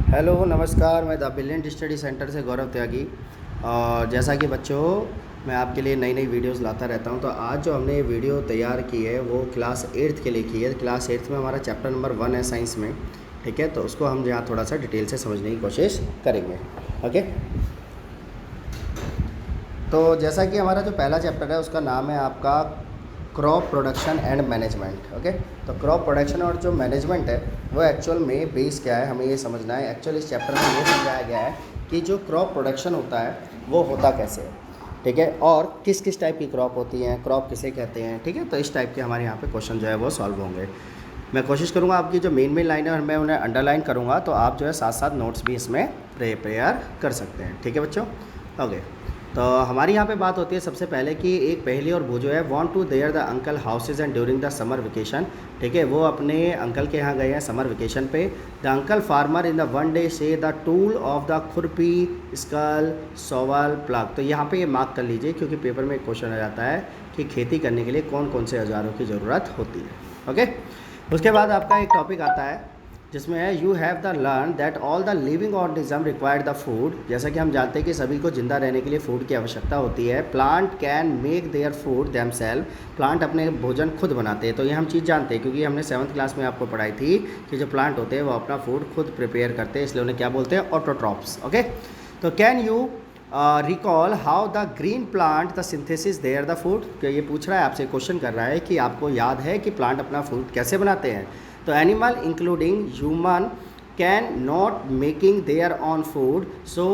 Hello नमस्कार, मैं the brilliant study centre से गौरव त्यागी। और जैसा कि बच्चों, मैं आपके लिए नई नई वीडियोस लाता रहता हूं। तो आज जो हमने ये वीडियो तैयार की है वो क्लास 8th के लिए की है। क्लास 8th में हमारा चैप्टर नंबर 1 है साइंस में, ठीक है। तो उसको हम यहाँ थोड़ा सा डिटेल से समझने की कोशिश करेंगे, ओके। तो जैसा कि हमारा जो पहला चैप्टर है उसका नाम है आपका crop production and management, okay. तो क्रॉप प्रोडक्शन और जो मैनेजमेंट है वो एक्चुअल में बेस क्या है, हमें ये समझना है। एक्चुअल इस चैप्टर में ये समझाया गया है कि जो क्रॉप प्रोडक्शन होता है वो होता कैसे है, ठीक है, और किस किस टाइप की क्रॉप होती हैं, क्रॉप किसे कहते हैं, ठीक है। तो इस टाइप के हमारे यहाँ पे क्वेश्चन जो है वो सॉल्व होंगे। मैं कोशिश करूँगा आपकी जो मेन लाइन है और मैं उन्हें अंडरलाइन करूँगा, तो आप जो है साथ साथ नोट्स भी इसमें प्रिपेयर कर सकते हैं, ठीक है बच्चों, ओके। तो हमारी यहाँ पे बात होती है सबसे पहले कि एक पहेली और वो जो है want to their the uncle houses and during the summer vacation, ठीक है। वो अपने अंकल के यहाँ गए हैं समर वेकेशन पे। The uncle farmer in the one day say the tool of the khurpi sickle shovel plough. तो यहाँ पे ये मार्क कर लीजिए क्योंकि पेपर में एक क्वेश्चन आ जाता है कि खेती करने के लिए कौन कौन से औजारों की ज़रूरत होती है, ओके। उसके बाद आपका एक टॉपिक आता है जिसमें है you have the learn that all the living organism required the food. जैसा कि हम जानते हैं कि सभी को जिंदा रहने के लिए फूड की आवश्यकता होती है। Plant can make their food themself, plant अपने भोजन खुद बनाते हैं। तो ये हम चीज़ जानते हैं क्योंकि हमने 7th क्लास में आपको पढ़ाई थी कि जो प्लांट होते हैं वो अपना फूड खुद प्रिपेयर करते हैं, इसलिए उन्हें क्या बोलते हैं, ऑटोट्रॉप्स, ओके। तो can you recall how the green plant the synthesis their the food. तो ये पूछ रहा है आपसे, क्वेश्चन कर रहा है कि आपको याद है कि प्लांट अपना फूड कैसे बनाते हैं। तो animal including human can not making their own food, so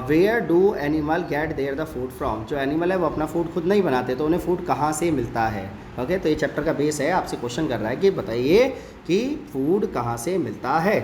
where do animal get their the food from. जो एनिमल है वो अपना फूड खुद नहीं बनाते, तो उन्हें फूड कहाँ से मिलता है, ओके। तो ये चैप्टर का बेस है, आपसे क्वेश्चन कर रहा है कि बताइए कि फूड कहाँ से मिलता है,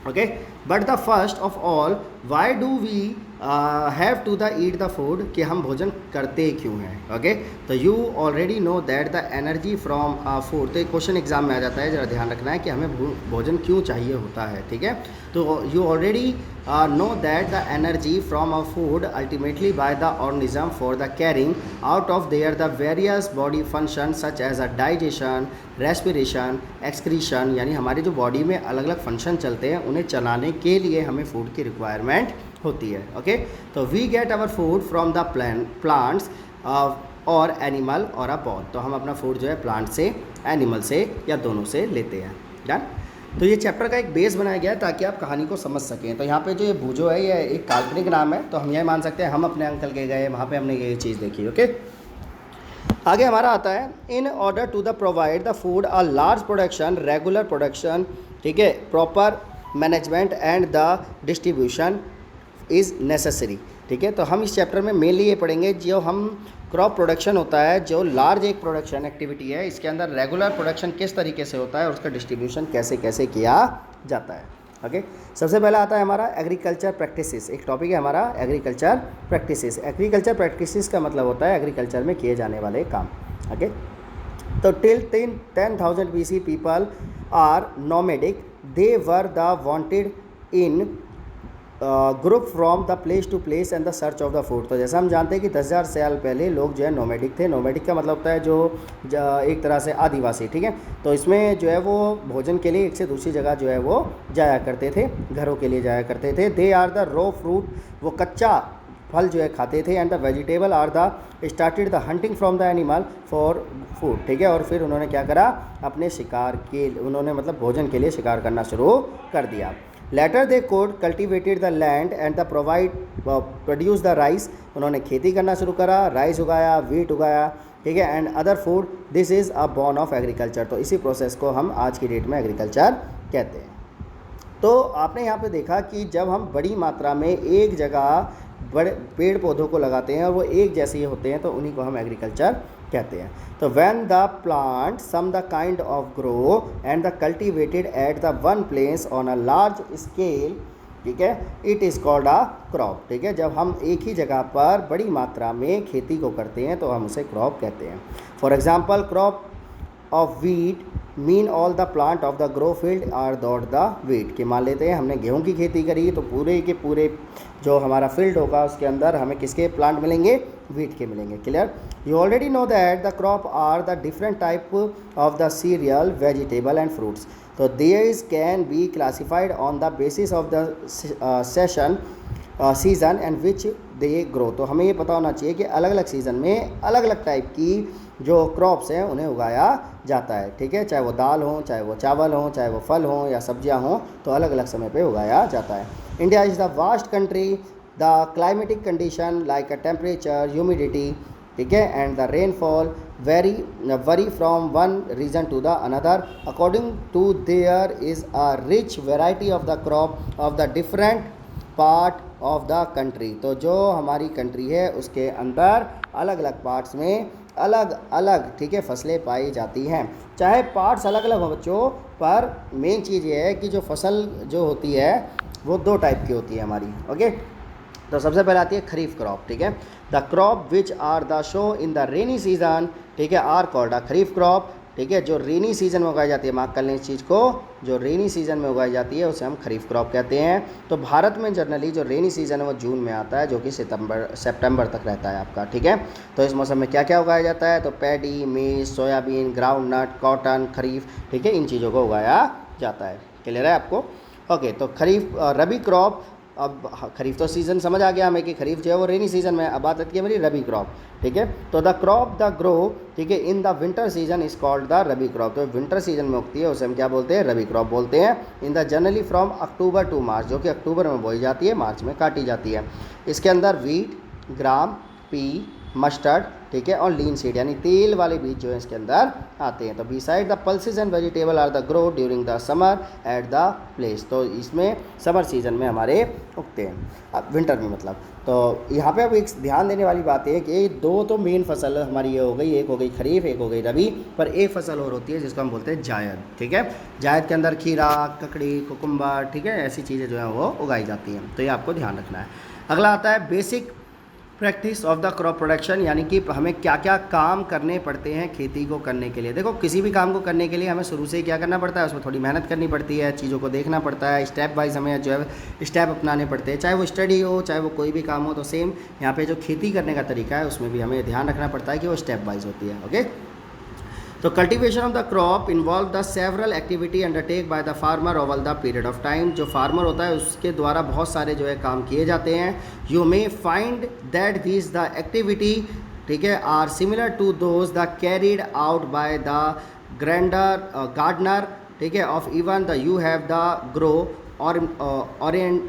okay. But the first of all why do we have to the eat the food, कि हम भोजन करते क्यों हैं, ओके। तो you already know that the energy from food. तो एक क्वेश्चन एग्जाम में आ जाता है, ज़रा ध्यान रखना है कि हमें भोजन क्यों चाहिए होता है, ठीक है। तो you already know that the energy from a food ultimately by the organism for the carrying out of their the various body function such as a digestion, respiration, excretion. यानी हमारी जो बॉडी में अलग अलग फंक्शन चलते हैं उन्हें चलाने के लिए हमें फूड की रिक्वायरमेंट होती है, ओके। तो we get our food from the plants और एनिमल और अ पॉट। तो हम अपना फूड जो है प्लांट से, एनिमल से या दोनों से लेते हैं, डन। तो ये चैप्टर का एक बेस बनाया गया है ताकि आप कहानी को समझ सकें। तो यहाँ पे जो ये भूजो है ये एक काल्पनिक नाम है, तो हम यह मान सकते हैं हम अपने अंकल के गए, वहाँ पे हमने ये चीज़ देखी, ओके। आगे हमारा आता है in order to the provide the food a large production, regular production, ठीक है, proper management and the distribution is necessary, ठीक है। तो हम इस चैप्टर में मेनली ये पढ़ेंगे जो हम क्रॉप प्रोडक्शन होता है, जो लार्ज एक प्रोडक्शन एक्टिविटी है, इसके अंदर रेगुलर प्रोडक्शन किस तरीके से होता है और उसका डिस्ट्रीब्यूशन कैसे कैसे किया जाता है, ओके। सबसे पहला आता है हमारा एग्रीकल्चर प्रैक्टिसेस। एक टॉपिक है हमारा एग्रीकल्चर प्रैक्टिसेस। एग्रीकल्चर प्रैक्टिसेस का मतलब होता है एग्रीकल्चर में किए जाने वाले काम, ओके। तो till 10,000 BC people are nomadic, they were the wanted in group from the place to place and the search of the food. तो जैसा हम जानते हैं कि 10,000 साल पहले लोग जो है नोमैडिक थे। नोमैडिक का मतलब होता है जो एक तरह से आदिवासी, ठीक है। तो इसमें जो है वो भोजन के लिए एक से दूसरी जगह जो है वो जाया करते थे, घरों के लिए जाया करते थे। They are the raw fruit, वो कच्चा फल जो है खाते थे। And the vegetable are the started the hunting from the animal for food, ठीक है। और फिर उन्होंने क्या करा, अपने शिकार के उन्होंने मतलब भोजन के लिए शिकार करना शुरू कर दिया। Later they could cultivated the land and the produce the rice. उन्होंने खेती करना शुरू करा, राइस उगाया, वीट उगाया, ठीक है, and other food. This is a born of agriculture. तो इसी प्रोसेस को हम आज की डेट में एग्रीकल्चर कहते हैं। तो आपने यहाँ पे देखा कि जब हम बड़ी मात्रा में एक जगह बड़े पेड़ पौधों को लगाते हैं और वो एक जैसे ही होते हैं तो उन्हीं को हम एग्रीकल्चर कहते हैं। तो when the plant some the kind of grow and the cultivated at the one place on a large scale, ठीक है, it is called a crop, ठीक है। जब हम एक ही जगह पर बड़ी मात्रा में खेती को करते हैं तो हम उसे क्रॉप कहते हैं। For example crop of wheat mean all the plant of the grow field R dot the wheat. कि मान लेते हैं हमने गेहूं की खेती करी तो पूरे के पूरे जो हमारा फील्ड होगा उसके अंदर हमें किसके प्लांट मिलेंगे, वीट के मिलेंगे। Clear? You already know that the crop are the different type of the cereal, vegetable and fruits. तो these can be classified on the basis of the session season and which they grow. तो हमें ये पता होना चाहिए कि अलग अलग सीज़न में अलग अलग टाइप की जो क्रॉप्स हैं उन्हें उगाया जाता है। ठीक है? चाहे वो दाल हो, चाहे वो चावल हो, चाहे वो फल हो या सब्जियां हों, तो अलग अलग समय पे उगाया जाता है। India is the vast country, the climatic condition like a temperature, humidity, ठीक है, and the rainfall vary from one region to the another. According to there is a rich variety of the crop of the different part of the country। तो जो हमारी country है उसके अंदर अलग अलग पार्ट्स में अलग अलग, ठीक है, फसलें पाई जाती हैं। चाहे पार्ट्स अलग अलग हो बच्चों, पर मेन चीज़ ये है कि जो फसल जो होती है वो दो टाइप की होती है हमारी। ओके, तो सबसे पहले आती है खरीफ क्रॉप। ठीक है, the crop which are the sown in the rainy season, ठीक है, are called a kharif crop. ठीक है, जो रेनी सीजन में उगाई जाती है, मार्क कर लें इस चीज़ को, जो रेनी सीजन में उगाई जाती है उसे हम खरीफ क्रॉप कहते हैं। तो भारत में जनरली जो रेनी सीजन है वो जून में आता है, जो कि सितंबर तक रहता है आपका। ठीक है, तो इस मौसम में क्या क्या उगाया जाता है? तो पैडी, मेज, सोयाबीन, ग्राउंड नट, कॉटन, खरीफ, ठीक है, इन चीज़ों को उगाया जाता है। क्लियर है आपको? ओके, तो खरीफ रबी क्रॉप, अब खरीफ तो सीज़न समझ आ गया हमें कि खरीफ जो है वो रेनी सीजन में, अब बात आती है मेरी रबी क्रॉप। ठीक है, तो द क्रॉप द ग्रो, ठीक है, in the winter season is called the rabi crop. तो विंटर सीजन में उगती है उसे हम क्या बोलते हैं? रबी क्रॉप बोलते हैं। In the generally from October to March, जो कि अक्टूबर में बोई जाती है, मार्च में काटी जाती है। इसके अंदर वीट, ग्राम, पी, मस्टर्ड, ठीक है, और लीन सीड यानी तेल वाले बीज जो है इसके अंदर आते हैं। तो beside the pulses and vegetable are the grow during the summer at the place. तो इसमें समर सीजन में हमारे उगते हैं, अब विंटर में मतलब। तो यहाँ पे अब एक ध्यान देने वाली बात है कि दो तो मेन फसल हमारी ये हो गई, एक हो गई खरीफ, एक हो गई रबी, पर एक फसल और होती है जिसको हम बोलते हैं जायद। ठीक है, जायद के अंदर खीरा, ककड़ी, कुकुम्बर, ठीक है, ऐसी चीज़ें जो हैं वो उगाई जाती हैं। तो ये आपको ध्यान रखना है। अगला आता है basic practice of the crop production, यानी कि हमें क्या क्या काम करने पड़ते हैं खेती को करने के लिए। देखो, किसी भी काम को करने के लिए हमें शुरू से क्या करना पड़ता है? उसमें थोड़ी मेहनत करनी पड़ती है, चीज़ों को देखना पड़ता है, स्टेप वाइज हमें जो है स्टेप अपनाने पड़ते हैं। चाहे वो स्टडी हो, चाहे वो कोई भी काम हो, तो सेम यहाँ पे जो खेती करने का तरीका है उसमें भी हमें ध्यान रखना पड़ता है कि वो स्टेप वाइज होती है। ओके, तो cultivation of the crop involve the several activity undertake by the farmer over the period of time. जो फार्मर होता है उसके द्वारा बहुत सारे जो है काम किए जाते हैं। You may find that this the activity, ठीक है, are similar to those the carried out by the gardener, ठीक है, of even the you have the grow और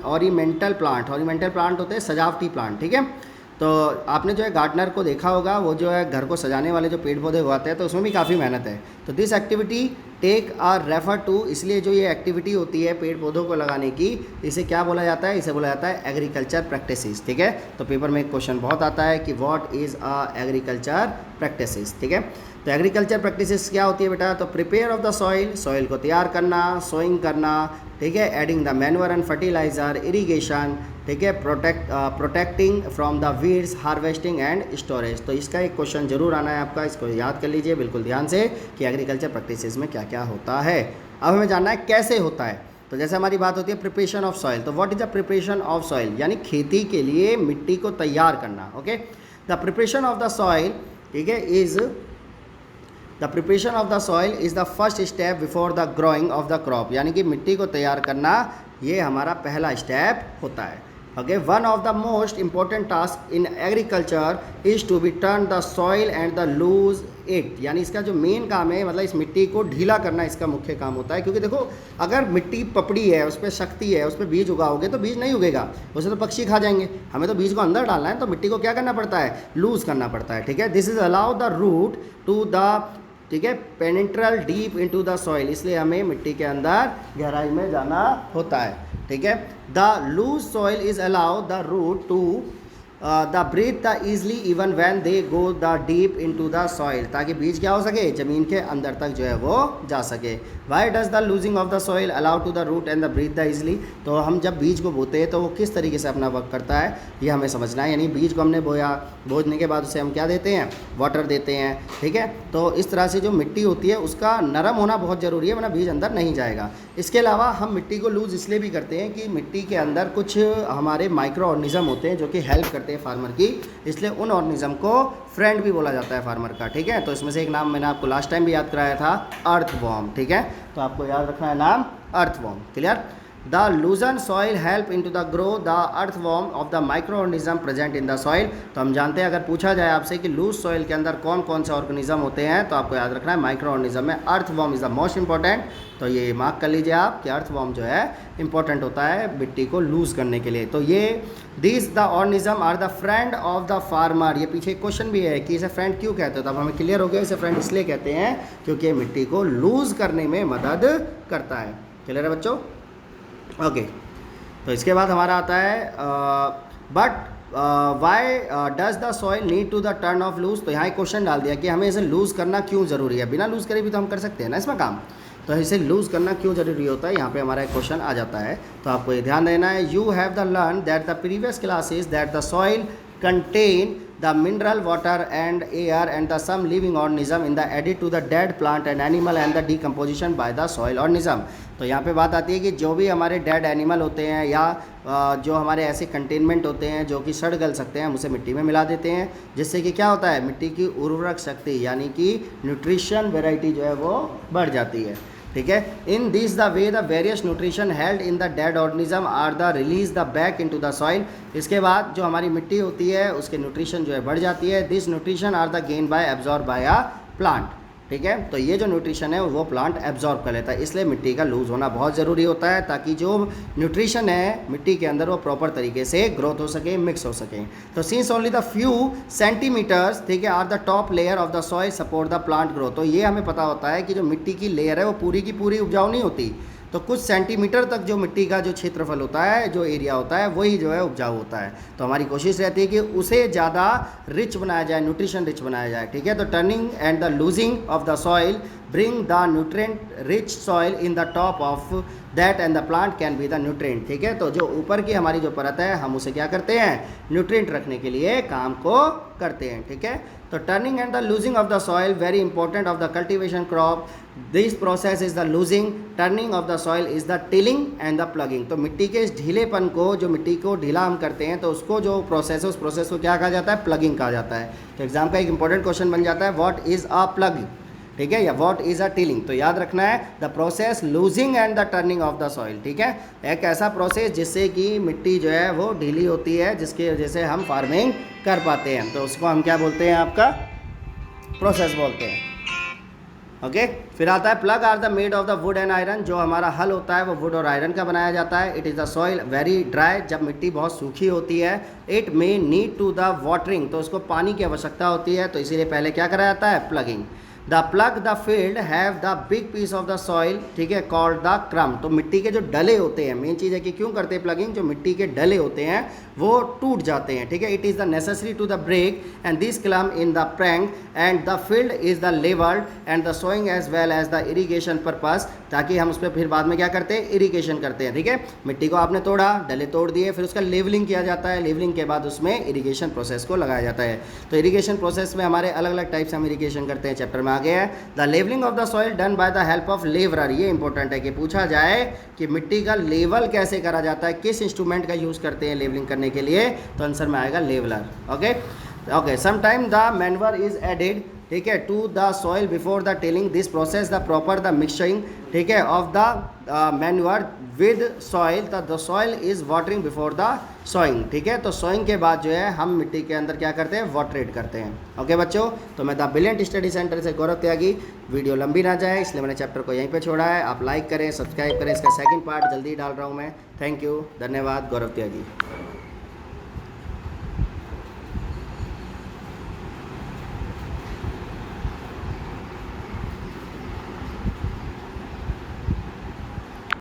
ऑरिमेंटल प्लांट। ऑरिमेंटल प्लांट होते हैं सजावटी प्लांट। ठीक है, तो आपने जो है गार्डनर को देखा होगा, वो जो है घर को सजाने वाले जो पेड़ पौधे उगाते हैं, तो उसमें भी काफ़ी मेहनत है। तो this activity take are refer to, इसलिए जो ये एक्टिविटी होती है पेड़ पौधों को लगाने की, इसे क्या बोला जाता है? इसे बोला जाता है एग्रीकल्चर प्रैक्टिसेस। ठीक है, तो पेपर में एक क्वेश्चन बहुत आता है कि what is a agriculture practices. ठीक है, तो एग्रीकल्चर प्रैक्टिसेस क्या होती है बेटा? तो prepare of the soil, soil को तैयार करना, सोइंग करना, ठीक है, adding the manure and fertiliser, irrigation, ठीक है, protecting from the weeds, harvesting and storage. तो इसका एक क्वेश्चन जरूर आना है आपका, इसको याद कर लीजिए बिल्कुल ध्यान से कि एग्रीकल्चर प्रैक्टिसेस में क्या क्या होता है। अब हमें जानना है कैसे होता है। तो जैसे हमारी बात होती है प्रिपरेशन ऑफ सॉइल, तो what is the preparation of soil? यानी खेती के लिए मिट्टी को तैयार करना। Okay, the preparation of the soil, ठीक है, is the preparation of the soil is the first step before the growing of the crop. यानी कि मिट्टी को तैयार करना ये हमारा पहला स्टेप होता है। Okay, one of the most important task in agriculture is to be turn the soil and the loose it. यानी इसका जो मेन काम है, मतलब इस मिट्टी को ढीला करना इसका मुख्य काम होता है। क्योंकि देखो, अगर मिट्टी पपड़ी है, उस पर शक्ति है, उस पर बीज उगाओगे तो बीज नहीं उगेगा, उसे तो पक्षी खा जाएंगे। हमें तो बीज को अंदर डालना है, तो मिट्टी को क्या करना पड़ता है? लूज करना पड़ता है। ठीक है, this is allow the root to the, ठीक है, penetrate deep into the soil, इसलिए हमें मिट्टी के अंदर गहराई में जाना होता है। ठीक है, the loose soil is allow the root to the breathe the easily even when they go the deep in to the soil, ताकि बीज क्या हो सके? ज़मीन के अंदर तक जो है वो जा सके। Why does the loosing of the soil allow to the root and the breathe the easily? तो हम जब बीज को बोते हैं तो वो किस तरीके से अपना वर्क करता है ये हमें समझना है। यानी बीज को हमने बोया, बोने के बाद उसे हम क्या देते हैं? वाटर देते हैं। ठीक है, तो इस तरह से जो मिट्टी होती है उसका नरम होना बहुत ज़रूरी है, वरना बीज अंदर नहीं जाएगा। इसके अलावा हम मिट्टी को लूज इसलिए भी करते हैं कि मिट्टी के अंदर कुछ हमारे माइक्रो ऑर्गेनिज्म होते हैं जो कि हेल्प करते हैं जाती है फार्मर की, इसलिए उन ऑर्गेनिज्म को फ्रेंड भी बोला जाता है फार्मर का, ठीक है। तो इसमें से एक नाम मैंने आपको लास्ट टाइम भी याद कराया था, अर्थवॉर्म, ठीक है। तो आपको याद रखना है नाम earthworm, clear. The loosen soil help in to the grow the earthworm of the micro organism present in the soil. तो हम जानते हैं, अगर पूछा जाए आपसे कि लूज सॉइल के अंदर कौन कौन से ऑर्गेनिज्म होते हैं, तो आपको याद रखना है माइक्रो ऑर्गेनिज्म में earthworm is the most important. तो ये मार्क कर लीजिए आप कि अर्थवॉर्म जो है इंपॉर्टेंट होता है मिट्टी को लूज करने के लिए। तो ये this the organism are the friend of the farmer. ये पीछे क्वेश्चन भी है कि इसे फ्रेंड क्यों कहते हो, तो अब हमें क्लियर हो गया इसे फ्रेंड इसलिए कहते हैं क्योंकि ये मिट्टी को लूज करने में मदद करता है। क्लियर है बच्चों? ओके। तो इसके बाद हमारा आता है but why does the soil need to the turn of loose. तो यहाँ एक क्वेश्चन डाल दिया कि हमें इसे लूज़ करना क्यों ज़रूरी है, बिना लूज़ करे भी तो हम कर सकते हैं ना इसमें काम, तो इसे लूज़ करना क्यों ज़रूरी होता है, यहाँ पे हमारा एक क्वेश्चन आ जाता है। तो आपको ये ध्यान देना है, you have the learn that the previous classes that the soil contain the mineral water and air and the some living organism in the added to the dead plant and animal and the decomposition by the soil organism। तो यहाँ पे बात आती है कि जो भी हमारे डेड एनिमल होते हैं या जो हमारे ऐसे कंटेनमेंट होते हैं जो कि सड़ गल सकते हैं, हम उसे मिट्टी में मिला देते हैं, जिससे कि क्या होता है मिट्टी की उर्वरक शक्ति यानी कि न्यूट्रिशन वेराइटी जो है वो बढ़ जाती है, ठीक है। In this the way the various nutrition held in the dead organism are the release the back into the soil. इसके बाद जो हमारी मिट्टी होती है उसके न्यूट्रिशन जो है बढ़ जाती है। This nutrition are the gain by absorb by a plant, ठीक है। तो ये जो न्यूट्रिशन है वो प्लांट एब्जॉर्ब कर लेता है, इसलिए मिट्टी का लूज होना बहुत ज़रूरी होता है ताकि जो न्यूट्रिशन है मिट्टी के अंदर वो प्रॉपर तरीके से ग्रोथ हो सके, मिक्स हो सके। तो since only the few centimetres, ठीक है, are the top layer of the soil support the plant growth. तो ये हमें पता होता है कि जो मिट्टी की लेयर है वो पूरी की पूरी उपजाऊ नहीं होती, तो कुछ सेंटीमीटर तक जो मिट्टी का जो क्षेत्रफल होता है, जो एरिया होता है, वही जो है उपजाऊ होता है। तो हमारी कोशिश रहती है कि उसे ज़्यादा रिच बनाया जाए, न्यूट्रिशन रिच बनाया जाए, ठीक है। तो turning and the loosing of the soil bring the nutrient rich soil in the top of that and the plant can be the nutrient, ठीक है। तो जो ऊपर की हमारी जो परत है हम उसे क्या करते हैं, न्यूट्रिएंट रखने के लिए काम को करते हैं, ठीक है। तो turning and the loosing of the soil very important of the cultivation crop. This process is the losing, turning of the soil is the tilling and the plugging. तो मिट्टी के इस ढीलेपन को, जो मिट्टी को ढीला हम करते हैं, तो उसको जो प्रोसेस है उस प्रोसेस को क्या कहा जाता है, प्लगिंग कहा जाता है। तो एग्जाम का एक इंपॉर्टेंट क्वेश्चन बन जाता है व्हाट इज अ प्लग, ठीक है, या व्हाट इज अ टिलिंग। तो याद रखना है the process losing and the turning of the soil, ठीक है। एक ऐसा प्रोसेस जिससे कि मिट्टी जो है वो ढीली होती है, जिसकी वजह से हम फार्मिंग कर पाते हैं, तो उसको हम क्या बोलते हैं, आपका प्रोसेस बोलते हैं, ओके। फिर आता है plough are the made of the wood and iron. जो हमारा हल होता है वो वुड और आयरन का बनाया जाता है। It is the soil very dry, जब मिट्टी बहुत सूखी होती है। It may need to the watering, तो उसको पानी की आवश्यकता होती है, तो इसीलिए पहले क्या करा जाता है, ploughing. The plough the field have the big piece of the soil, ठीक है, कॉल्ड द क्रम। तो मिट्टी के जो डले होते हैं, मेन चीज़ है कि क्यों करते हैं प्लगिंग, जो मिट्टी के डले होते हैं वो टूट जाते हैं, ठीक है। It is the necessary to the break and this clump in the prank and the field is the levelled and the sowing as well as the irrigation purpose, ताकि हम उस पर फिर बाद में क्या करते हैं, इरीगेशन करते हैं, ठीक है। मिट्टी को आपने तोड़ा, डले तोड़ दिए, फिर उसका लेवलिंग किया जाता है, लेवलिंग के बाद उसमें इरीगेशन प्रोसेस को लगाया जाता है। तो इरीगेशन प्रोसेस में हमारे अलग अलग टाइप से हम इरीगेशन करते हैं, चैप्टर में आ गया है। The levelling of the soil done by the help of leveller. ये इंपॉर्टेंट है कि पूछा जाए कि मिट्टी का लेवल कैसे करा जाता है, किस इंस्ट्रूमेंट का यूज़ करते हैं लेवलिंग करने के लिए, तो आंसर में आएगा leveller, okay. Okay, sometime the manure is added, ठीक है, to the soil before the tilling. This process the proper the mixturing, ठीक है, of the manure with soil, the soil is watering before the sowing, ठीक है। तो sowing के बाद जो है हम मिट्टी के अंदर क्या करते हैं, वाटरेट करते हैं, ओके बच्चों। तो मैं द ब्रिलियंट स्टडी सेंटर से गौरव त्यागी, वीडियो लंबी ना जाए इसलिए मैंने चैप्टर को यहीं पे छोड़ा है। आप लाइक करें, सब्सक्राइब करें, इसका सेकंड पार्ट जल्दी डाल रहा हूँ मैं। थैंक यू, धन्यवाद, गौरव त्यागी।